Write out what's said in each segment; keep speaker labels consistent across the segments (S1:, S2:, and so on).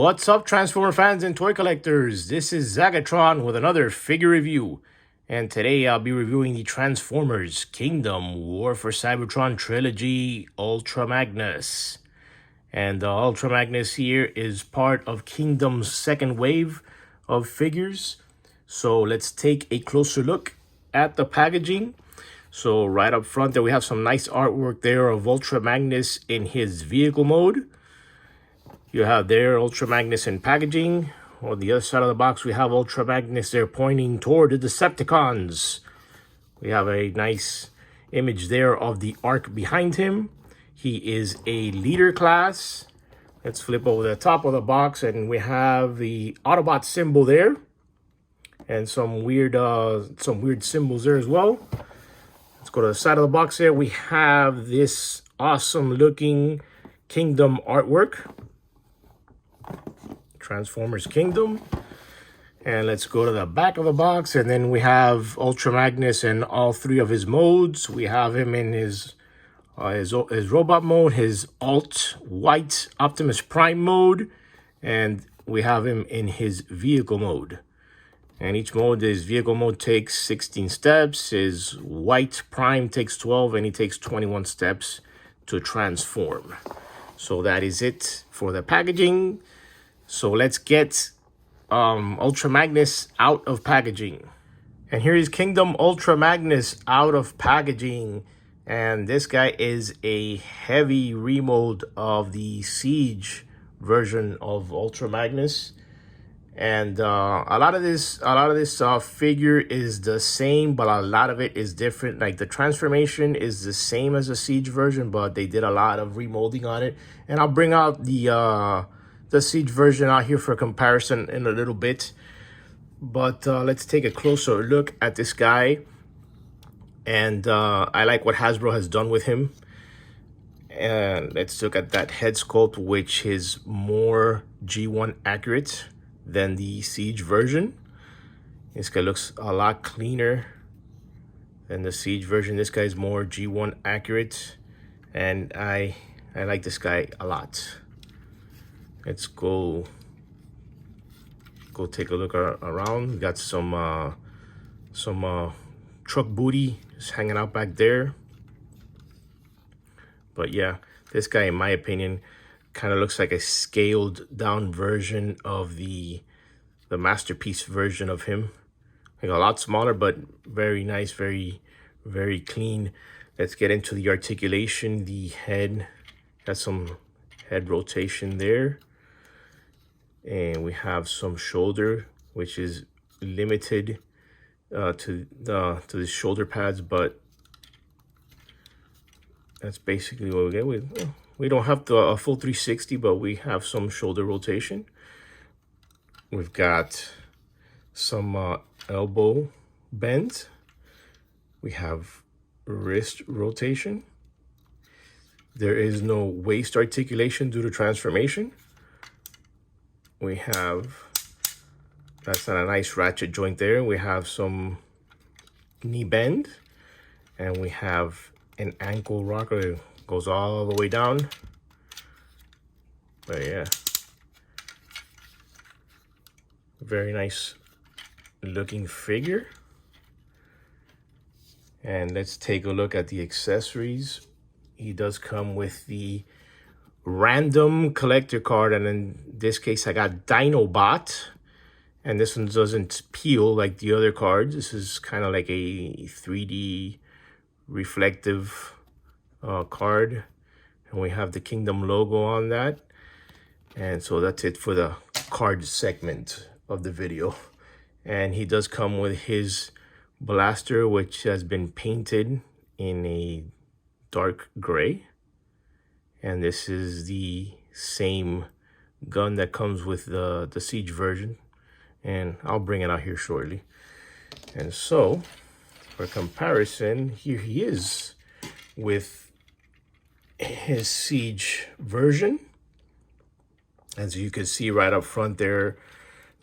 S1: What's up, Transformer fans and toy collectors? This is Zagatron with another figure review. And today I'll be reviewing the Transformers Kingdom War for Cybertron Trilogy Ultra Magnus. And Ultra Magnus here is part of Kingdom's second wave of figures. So let's take a closer look at the packaging. So right up front there we have some nice artwork there of Ultra Magnus in his vehicle mode. You have there Ultra Magnus in packaging. On the other side of the box, we have Ultra Magnus there pointing toward the Decepticons. We have a nice image there of the arc behind him. He is a leader class. Let's flip over the top of the box and we have the Autobot symbol there. And some weird symbols there as well. Let's go to the side of the box there. We have this awesome looking Kingdom artwork. Transformers Kingdom. And let's go to the back of the box, and then we have Ultra Magnus in all three of his modes. We have him in his robot mode, his alt white Optimus Prime mode, and we have him in his vehicle mode. And each mode, his vehicle mode takes 16 steps, his white Prime takes 12, and he takes 21 steps to transform. So that is it for the packaging. So let's get Ultra Magnus out of packaging. And here is Kingdom Ultra Magnus out of packaging. And this guy is a heavy remold of the Siege version of Ultra Magnus. And a lot of this figure is the same, but a lot of it is different. Like the transformation is the same as the Siege version, but they did a lot of remolding on it. And I'll bring out the Siege version out here for comparison in a little bit. But let's take a closer look at this guy. And I like what Hasbro has done with him. And let's look at that head sculpt, which is more G1 accurate than the Siege version. This guy looks a lot cleaner than the Siege version. This guy is more G1 accurate. And I like this guy a lot. Let's go take a look around. We got some truck booty just hanging out back there. But yeah, this guy, in my opinion, kind of looks like a scaled down version of the Masterpiece version of him. Like a lot smaller, but very nice, very clean. Let's get into the articulation. The head, got some head rotation there. And we have some shoulder, which is limited to the shoulder pads, but that's basically what we get. We don't have a full 360, but we have some shoulder rotation. We've got some elbow bend. We have wrist rotation. There is no waist articulation due to transformation. We have, that's a nice ratchet joint there. We have some knee bend, and we have an ankle rocker that goes all the way down. But yeah, very nice looking figure. And let's take a look at the accessories. He does come with the random collector card, and in this case I got Dinobot, and this one doesn't peel like the other cards. This is kind of like a 3D reflective card, and we have the Kingdom logo on that. And so that's it for the card segment of the video. And he does come with his blaster, which has been painted in a dark gray. And this is the same gun that comes with the Siege version. And I'll bring it out here shortly. And so, for comparison, here he is with his Siege version. As you can see right up front there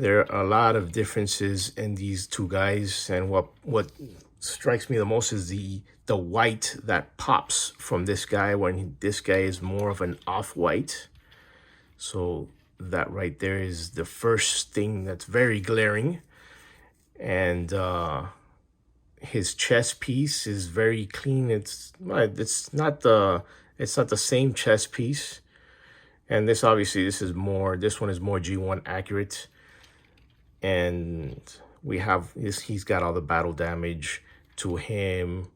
S1: are a lot of differences in these two guys. And what strikes me the most is the white that pops from this guy, when this guy is more of an off-white. So that right there is the first thing that's very glaring. And his chest piece is very clean. It's not the same chest piece. And this obviously this one is more G1 accurate. And we have this, he's got all the battle damage to him.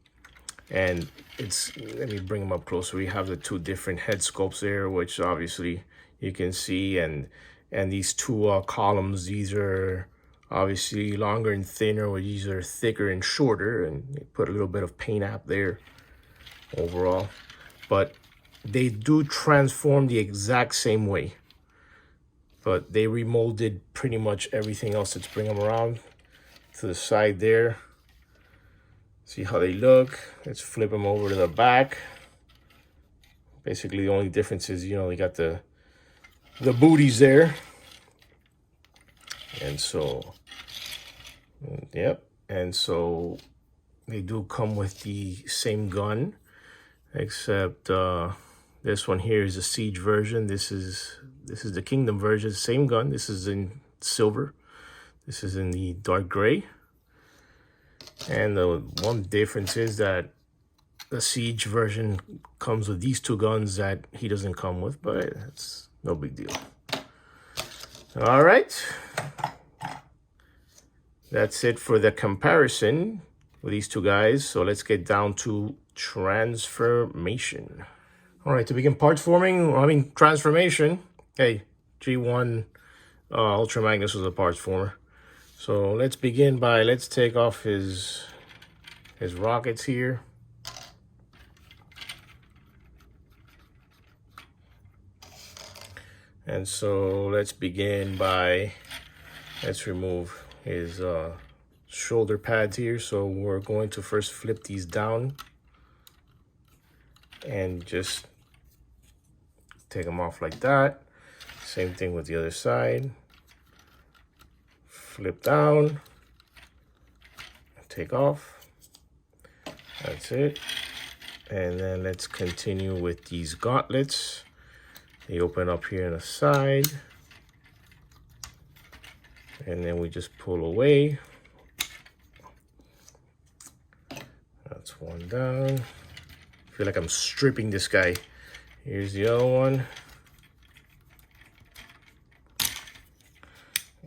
S1: And let me bring him up closer. We have the two different head sculpts there, which obviously you can see, and these two columns, these are obviously longer and thinner, or these are thicker and shorter, and they put a little bit of paint app there overall. But they do transform the exact same way, but they remolded pretty much everything else. Let's bring them around to the side there. See how they look. Let's flip them over to the back. Basically, the only difference is, you know, they got the booties there. And so, yep. And so they do come with the same gun, except this one here is a Siege version. This is the Kingdom version, same gun. This is in silver. This is in the dark gray. And the one difference is that the Siege version comes with these two guns that he doesn't come with, but it's no big deal. All right. That's it for the comparison with these two guys. So let's get down to transformation. All right, to begin parts forming, transformation. Hey, G1 Ultra Magnus was a parts former. So let's begin by, let's take off his rockets here. And so let's begin by, let's remove his shoulder pads here. So we're going to first flip these down and just take them off like that. Same thing with the other side. Flip down, take off. That's it. And then let's continue with these gauntlets. They open up here on the side. And then we just pull away. That's one down. I feel like I'm stripping this guy. Here's the other one.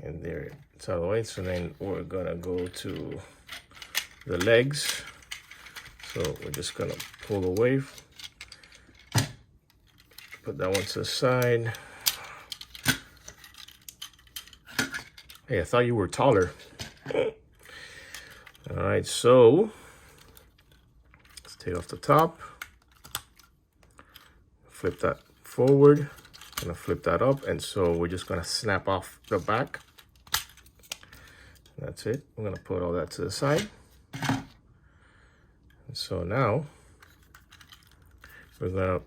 S1: And there it's out of the way. So then we're gonna go to the legs. So we're just gonna pull away. Put that one to the side. Hey, I thought you were taller. All right, so let's take off the top. Flip that forward. Gonna flip that up, and so we're just gonna snap off the back. That's it. I'm gonna put all that to the side. And so now we're gonna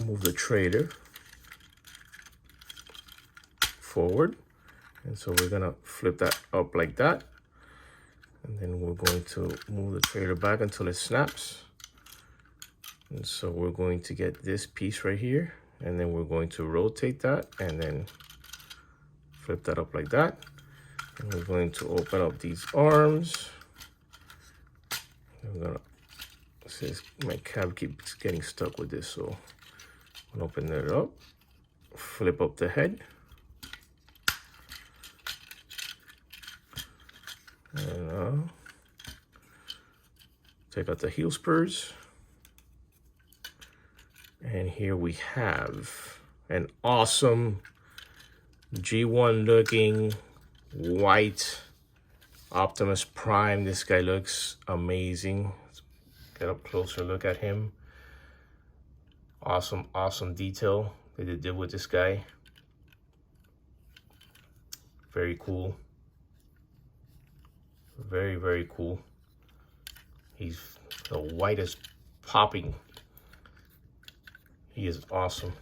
S1: move the trailer forward. And so we're gonna flip that up like that. And then we're going to move the trailer back until it snaps. And so we're going to get this piece right here. And then we're going to rotate that and then flip that up like that. And we're going to open up these arms. I'm gonna, since my cab keeps getting stuck with this, so I'm gonna open it up, flip up the head. And take out the heel spurs. And here we have an awesome G1 looking white Optimus Prime. This guy looks amazing. Let's get a closer look at him. Awesome, awesome detail that they did with this guy. Very cool. Very, very cool. He's the whitest popping. He is awesome.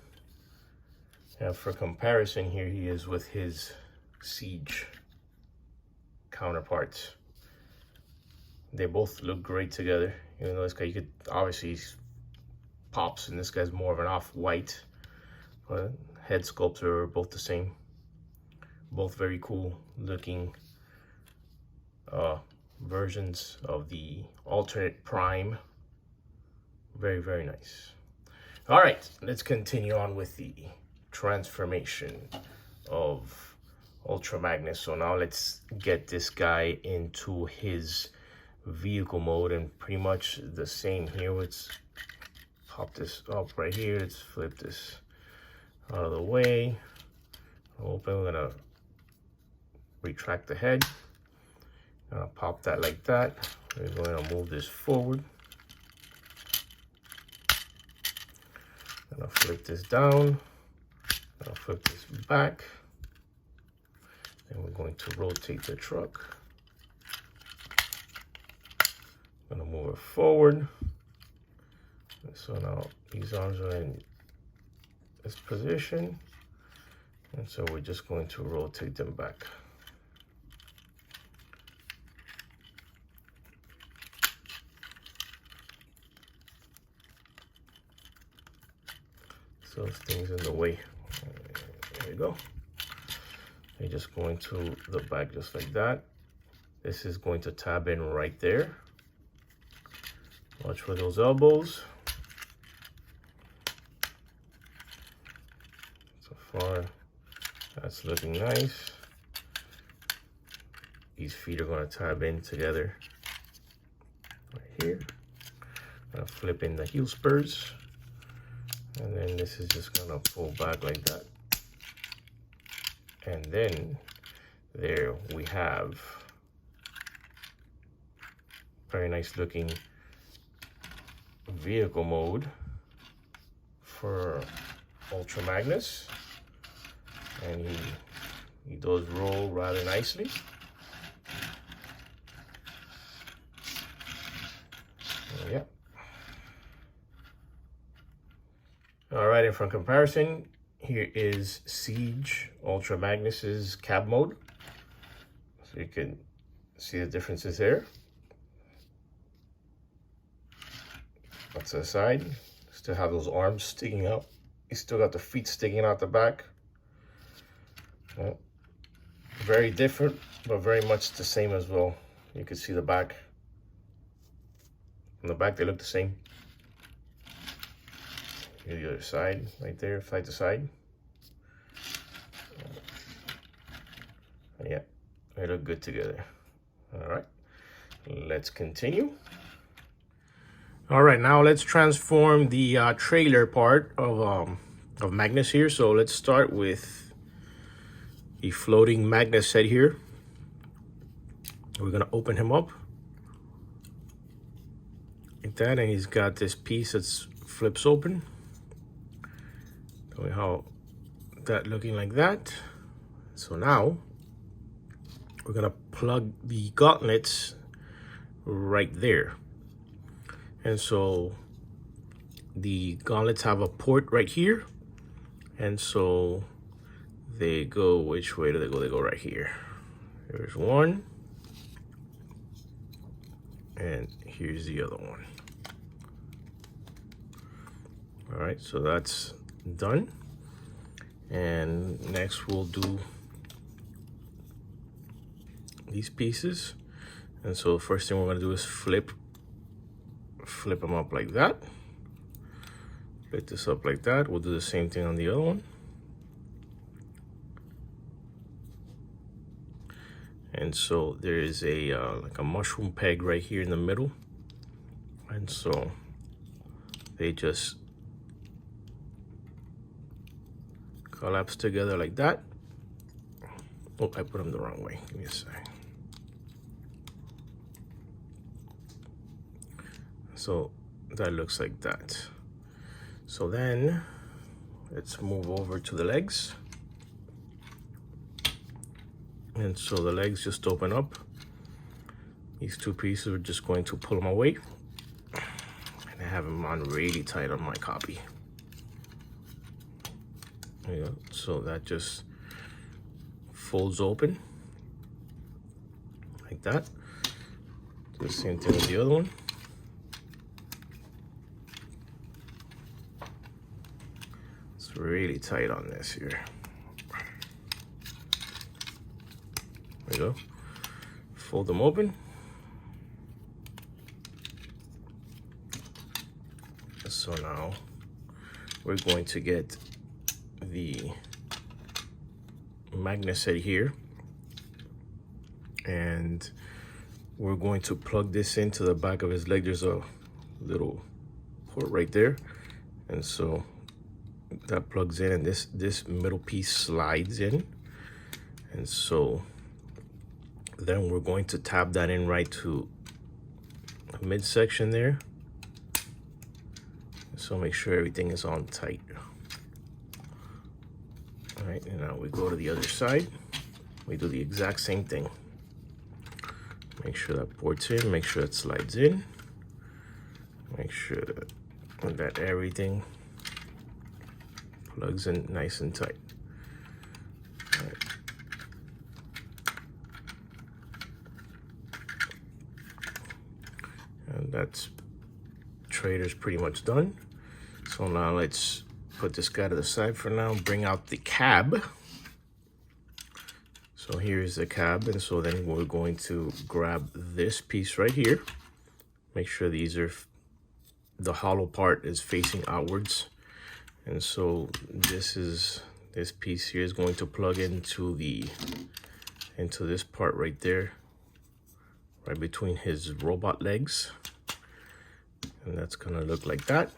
S1: And for comparison, here he is with his Siege counterparts. They both look great together. Even though this guy, you could obviously pops, and this guy's more of an off-white. But head sculpts are both the same. Both very cool looking versions of the alternate prime. Very, very nice. All right, let's continue on with the transformation of Ultra Magnus. So now let's get this guy into his vehicle mode, and pretty much the same here. Let's pop this up right here. Let's flip this out of the way. Open. We're gonna retract the head. Gonna pop that like that. We're going to move this forward. Gonna flip this down. Gonna flip this back. And we're going to rotate the truck. Gonna move it forward. So now these arms are in this position. And so we're just going to rotate them back. So things in the way. There you go. You're just going to the back just like that. This is going to tab in right there. Watch for those elbows. So far, that's looking nice. These feet are going to tab in together right here. I'm gonna flip in the heel spurs. And then this is just gonna pull back like that. And then there we have very nice looking vehicle mode for Ultra Magnus. And he does roll rather nicely. Yeah. All right, and for comparison, here is Siege Ultra Magnus's cab mode. So you can see the differences there. That's the side. Still have those arms sticking out. You still got the feet sticking out the back. Well, very different, but very much the same as well. You can see the back. On the back, they look the same. Here's the other side, right there, side to side. Yeah, they look good together. All right, let's continue. All right, now let's transform the trailer part of Magnus here. So let's start with the floating Magnus set here. We're gonna open him up like that, and he's got this piece that flips open. Show you how that looking like that. So now we're gonna plug the gauntlets right there. And so the gauntlets have a port right here. And so they go, which way do they go? They go right here. There's one. And here's the other one. All right, so that's done. And next we'll do these pieces. And so first thing we're gonna do is flip them up like that. Flip this up like that. We'll do the same thing on the other one. And so there is a like a mushroom peg right here in the middle. And so they just collapse together like that. Oh, I put them the wrong way. Give me a second. So that looks like that. So then let's move over to the legs. And so the legs just open up. These two pieces are just going to pull them away. And I have them on really tight on my copy. There you go. So that just folds open like that. Do the same thing with the other one. Let's really tight on this here. There we go. Fold them open. So now we're going to get the Magnus head here, and we're going to plug this into the back of his leg. There's a little port right there, and so that plugs in, and this middle piece slides in, and so then we're going to tap that in right to the midsection there. So make sure everything is on tight. All right, and now we go to the other side. We do the exact same thing. Make sure that port's in, make sure it slides in. Make sure that everything plugs in nice and tight. All right. And that's Trader's pretty much done. So now let's put this guy to the side for now, bring out the cab. So here's the cab, and so then we're going to grab this piece right here. Make sure the hollow part is facing outwards. And so this piece here is going to plug into this part right there, right between his robot legs. And that's gonna look like that.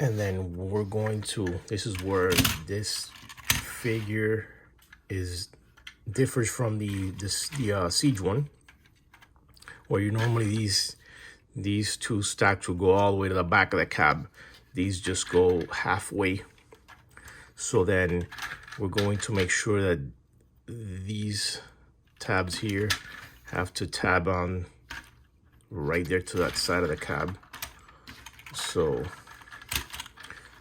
S1: And then we're going to, this is where this figure differs from the Siege one, where you normally these two stacks will go all the way to the back of the cab. These just go halfway. So then we're going to make sure that these tabs here have to tab on right there to that side of the cab. So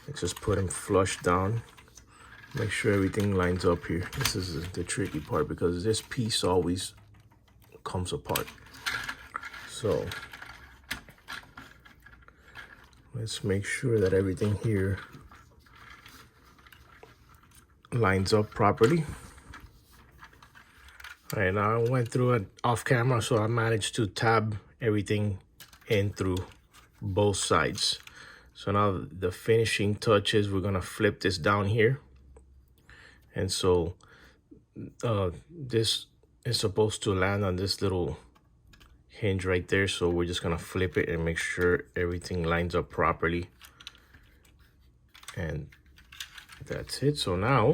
S1: let's just put them flush down. Make sure everything lines up here. This is the tricky part because this piece always comes apart. So let's make sure that everything here lines up properly. All right, now I went through it off camera, so I managed to tab everything in through both sides. So now the finishing touches, we're gonna flip this down here. And so this is supposed to land on this little hinge right there. So we're just gonna flip it and make sure everything lines up properly. And that's it. So now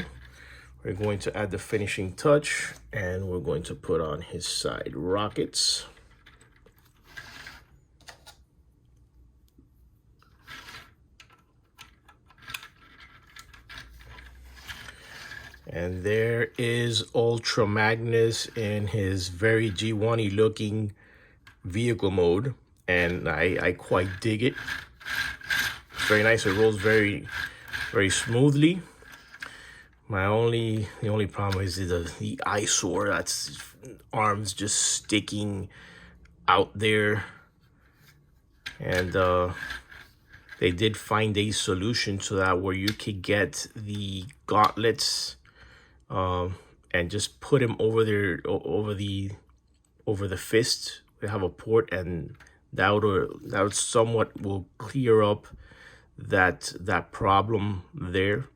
S1: we're going to add the finishing touch, and we're going to put on his side rockets. And there is Ultra Magnus in his very G1-y looking vehicle mode, and I quite dig it. It's very nice. It rolls very, very smoothly. The only problem is the eyesore. That's arms just sticking out there. And they did find a solution to that where you could get the gauntlets and just put them over there, over the fist. They have a port, and that would somewhat will clear up that problem there.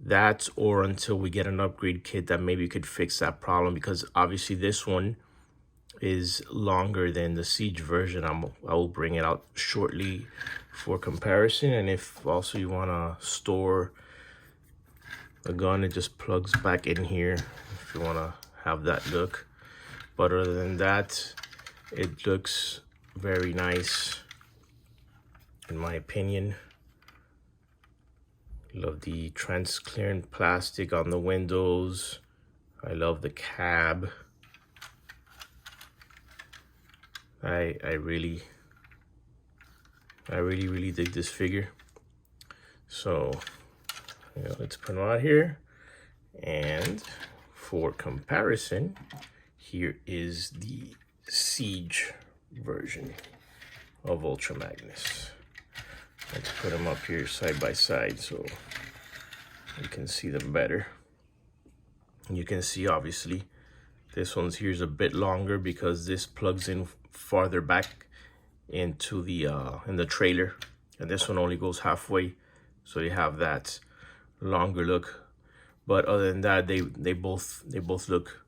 S1: That, or until we get an upgrade kit that maybe could fix that problem, because obviously this one is longer than the Siege version. I will bring it out shortly for comparison. And if also you want to store the gun, it just plugs back in here if you want to have that look. But other than that, it looks very nice in my opinion. Love the transparent plastic on the windows. I love the cab. I really dig this figure. So let's put them out here. And for comparison, here is the Siege version of Ultra Magnus. Let's put them up here side by side so you can see them better. And you can see obviously this one's here's a bit longer because this plugs in farther back into the in the trailer, and this one only goes halfway, so you have that longer look. But other than that, they both look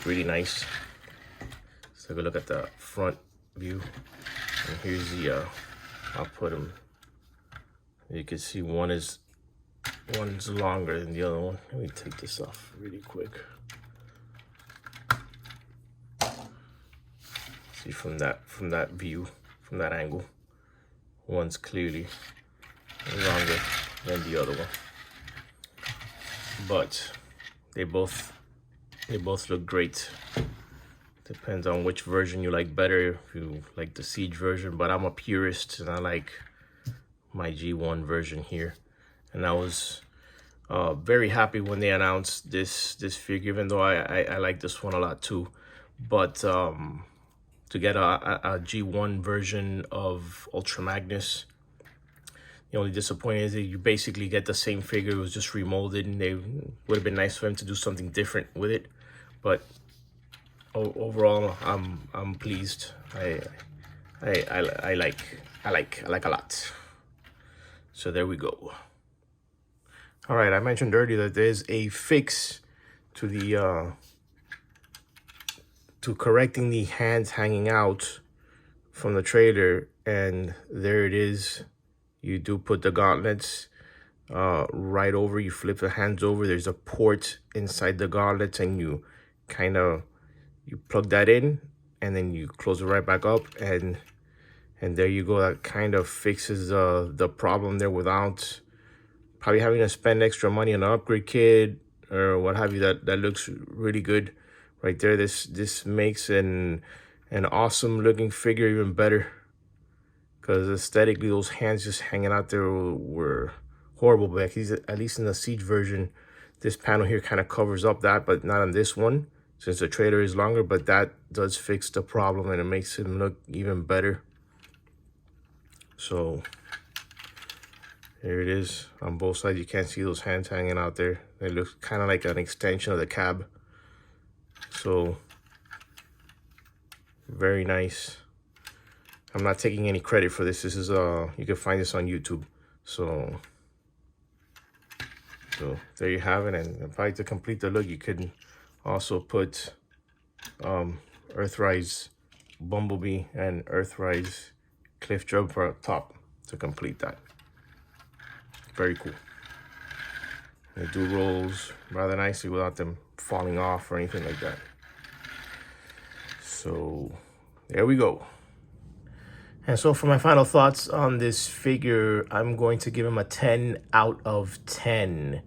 S1: really nice. Let's take a look at the front view, and here's the I'll put them. You can see one's longer than the other one. Let me take this off really quick. See from that view, from that angle, one's clearly longer than the other one. But they both look great. Depends on which version you like better. If you like the Siege version, but I'm a purist and I like my G1 version here. And I was very happy when they announced this figure, even though I like this one a lot too. But to get a G1 version of Ultra Magnus, the only disappointment is that you basically get the same figure. It was just remolded, and they would have been nice for him to do something different with it. But overall, I'm pleased. I like a lot. So there we go. All right, I mentioned earlier that there's a fix to the to correcting the hands hanging out from the trailer, and there it is. You do put the gauntlets right over. You flip the hands over. There's a port inside the gauntlets, and you plug that in, and then you close it right back up, and there you go. That kind of fixes the problem there without probably having to spend extra money on an upgrade kit or what have you. That looks really good right there. This makes an awesome looking figure even better, because aesthetically those hands just hanging out there were horrible. But at least in the Siege version, this panel here kind of covers up that, but not on this one since the trailer is longer. But that does fix the problem, and it makes him look even better. So there it is on both sides. You can't see those hands hanging out there. It looks kind of like an extension of the cab. So very nice. I'm not taking any credit for this. This is you can find this on YouTube. So there you have it. And probably to complete the look, you could also put Earthrise Bumblebee and Earthrise Cliff Jumper up top to complete that. Very cool. They do rolls rather nicely without them falling off or anything like that. So there we go. And so for my final thoughts on this figure, I'm going to give him a 10 out of 10.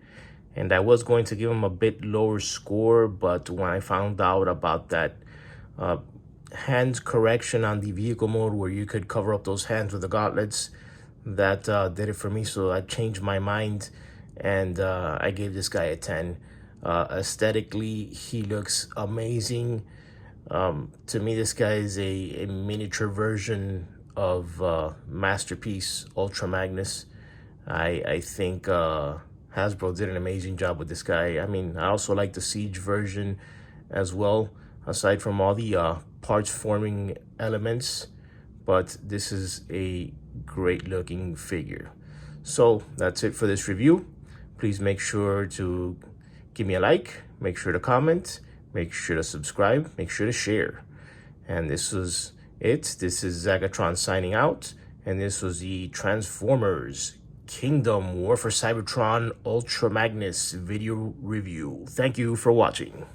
S1: And I was going to give him a bit lower score, but when I found out about that hands correction on the vehicle mode where you could cover up those hands with the gauntlets, that did it for me. So I changed my mind, and I gave this guy a 10. Aesthetically, he looks amazing. To me, this guy is a miniature version of Masterpiece Ultra Magnus. I think Hasbro did an amazing job with this guy. I mean, I also like the Siege version as well, aside from all the parts forming elements, but this is a great looking figure. So that's it for this review. Please make sure to give me a like, make sure to comment, make sure to subscribe, make sure to share. And this was it. This is Zagatron signing out, and this was the Transformers Kingdom War for Cybertron Ultra Magnus video review. Thank you for watching.